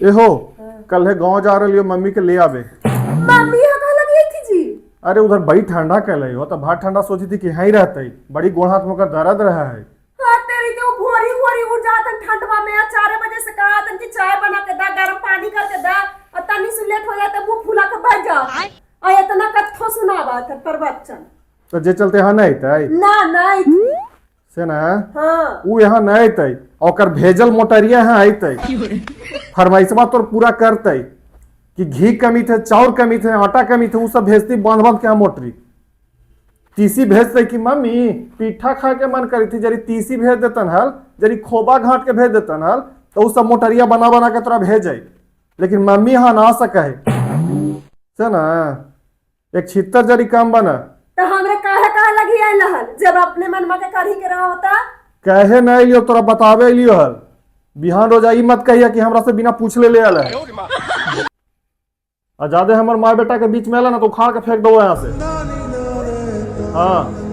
एहो कल है गांव जा रही हो मम्मी के ले आवे। मम्मी यहाँ कहाँ लगी थी जी? अरे उधर बड़ी ठंडा कल हो तो भात ठंडा सोची थी कि यहीं रहते, बड़ी गोड़ हाथ में दर्द रहा है। हाँ तेरी तो भोरी भोरी उठ जाता ठंडवा में 4 बजे से कहा था कि चाय बना के दा, गर्म पानी करके दा, और तनी से लेट हो जाता मुंह फुला के बैठ जा और इतना कथो सुनावा था प्रवचन। तो जे चलते यहाँ नहीं थे ना नहीं से ना हाँ वो यहाँ नहीं थे और भेजल मोटरिया यहाँ आते फरमाइशवा तो पूरा करते कि घी कमी थे, चाउर कमी थे, आटा कमी थे, वो सब भेजती बांध बांध के यहाँ मोटरी। तीसी भेजते कि मम्मी पीठा खा के मन करी थी, जरी तीसी भेज देतन हल, जरी खोबा घाट के भेज देतन हल, तो वो सब मोटरिया बना बना के तोरा भेजे। लेकिन मम्मी यहाँ ना सके से ना एक छितर जरी कम बना तो हमरे काहे लगी आई लहल जब अपने मन में के करही के रहा होता। कहे नहीं लियो तोरा बतावे लियो हल, बिहान रोजाई मत कहिया कि हमरा से बिना पूछले ले आला है। आजादे हमर माँ बेटा के बीच में आला ना तो उखाड़ के फेंक दो यहाँ से। हाँ